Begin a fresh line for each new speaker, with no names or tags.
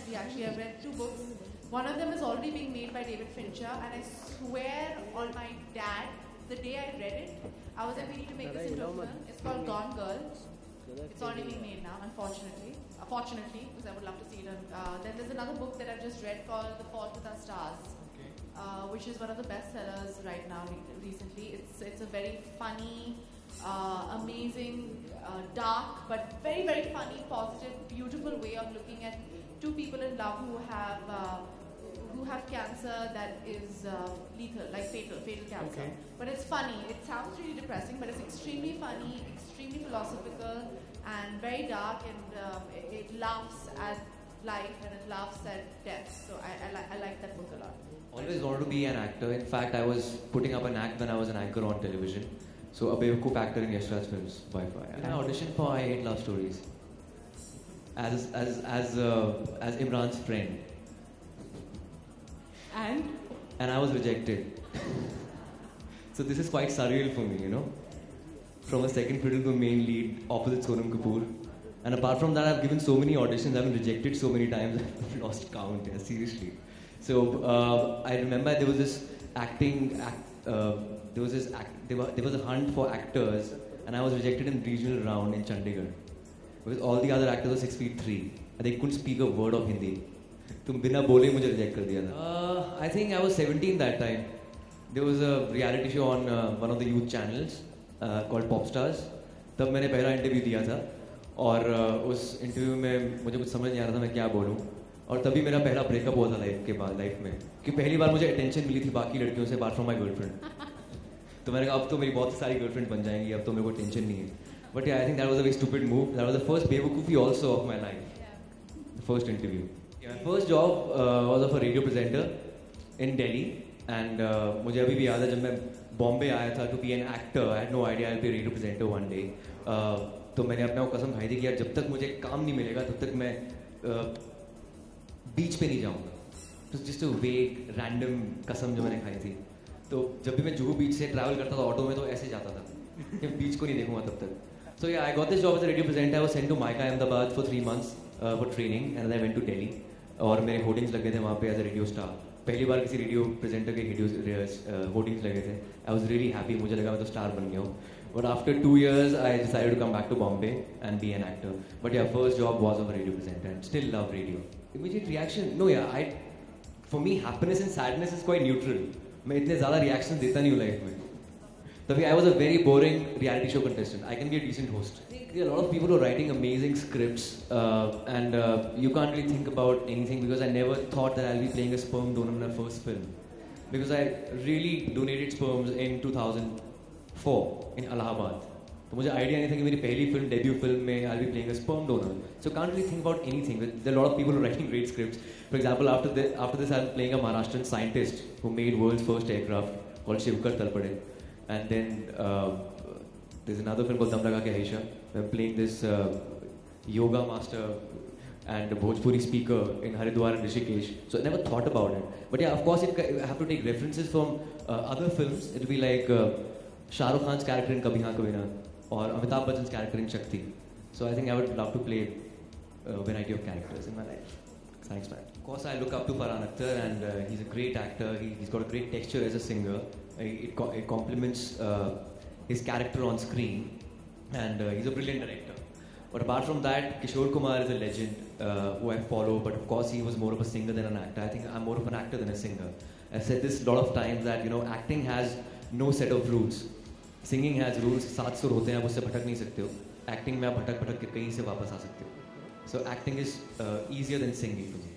we actually have read 2 books. One of them is already being made by David Fincher, and I swear on my dad, the day I read it, I was like, we need to make this into a film. It's called Gone Girl. It's already being made now, unfortunately. Fortunately, because I would love to see it. Then there's another book that I've just read called The Fault with Our Stars, which is one of the bestsellers right now recently. It's a very funny, amazing, dark, but very, very funny, positive, beautiful way of looking at two people in love who have cancer that is lethal, like fatal cancer.
Okay.
But it's funny. It sounds really depressing, but it's extremely funny, extremely philosophical, and very dark, and it laughs at life and it laughs at death. So I like that book a lot.
Always wanted to be an actor. In fact, I was putting up an act when I was an anchor on television. So a Bewakoof actor in Yash Raj Films, Wi-Fi. And I auditioned for I Hate Love Stories as Imran's friend. And I was rejected. So this is quite surreal for me, you know. From a second fiddle to a main lead, opposite Sonam Kapoor. And apart from that, I've given so many auditions, I've been rejected so many times, I've lost count, yeah, seriously. So I remember there was this there was a hunt for actors, and I was rejected in regional round in Chandigarh. Because all the other actors were 6'3", and they couldn't speak a word of Hindi. तुम बिना बोले मुझे reject कर दिया था. I think I was 17 that time. There was a reality show on one of the youth channels called Popstars. तब मैंने पहला इंटरव्यू दिया था, और उस इंटरव्यू में मुझे कुछ समझ नहीं आ रहा था मैं क्या बोलूँ. और तभी मेरा पहला ब्रेकअप हुआ था लाइफ में, कि पहली बार मुझे अटेंशन मिली थी बाकी लड़कियों से, अपार्ट फ्रॉम माई गर्लफ्रेंड. तो मैंने कहा अब तो मेरी बहुत सारी गर्लफ्रेंड बन जाएंगी, अब तो मेरे को टेंशन नहीं है. But I think that was a very stupid move. That was the first बेवकूफी also of my life. The first interview. My first job was of a radio presenter in Delhi, and मुझे अभी भी याद है जब मैं बॉम्बे आया था to be an actor. I had no idea I'll be a radio presenter one day. तो मैंने अपने को कसम खाई थी कि यार जब तक मुझे काम नहीं मिलेगा तब तक मैं बीच पे नहीं जाऊँगा. तो just a vague, random कसम जो मैंने खाई थी. तो जब भी मैं जुहू बीच से ट्रैवल करता था ऑटो में तो ऐसे जाता था कि बीच को नहीं देखूंगा तब तक. So yeah, I got this job as a radio presenter. I was sent to Mica, Ahmedabad for 3 months for training, and then I went to Delhi. और मेरे होर्डिंग्स लगे थे वहाँ पे एज अ रेडियो स्टार. पहली बार किसी radio presenter के hoardings लगे थे. I was really happy. मुझे लगा मैं तो स्टार बन गया हूँ. But after 2 years I decided to come back to Bombay and be an actor. But yeah first job was of radio presenter and still love radio. Immediate reaction no yeah I for me happiness and sadness is quite neutral. मैं इतने ज़्यादा reaction देता नहीं हूँ life में. तभी I was a very boring reality show contestant. I can be a decent host. A lot of people were writing amazing scripts, and you can't really think about anything because I never thought that I'll be playing a sperm donor in my first film, because I really donated sperms in 2004 in Allahabad. तो मुझे idea नहीं था कि मेरी पहली film, debut film में I'll be playing a sperm donor. So can't really think about anything. There are a lot of people who are writing great scripts. For example, after this I'm playing a Maharashtrian scientist who made world's first aircraft called Shivkar Talpade, and then there's another film called Dam Laga Ke Aisha. I'm playing this yoga master and Bhojpuri speaker in Haridwar and Rishikesh. So I never thought about it. But yeah, of course, I have to take references from other films. It'll be like Shah Rukh Khan's character in Kabhi Haan Kabhi Na, or Amitabh Bachchan's character in Shakti. So I think I would love to play a variety of characters in my life. Thanks, man. Of course, I look up to Farhan Akhtar, and he's a great actor. He's got a great texture as a singer. It complements his character on screen, and he's a brilliant director. But apart from that, Kishore Kumar is a legend who I follow, but of course he was more of a singer than an actor. I think I'm more of an actor than a singer. I've said this a lot of times that, you know, acting has no set of rules. Singing has rules. 7 सुर होते हैं, आप उससे भटक नहीं सकते हो. Acting में आप भटक के कहीं से वापस आ सकते हो. So acting is easier than singing to me.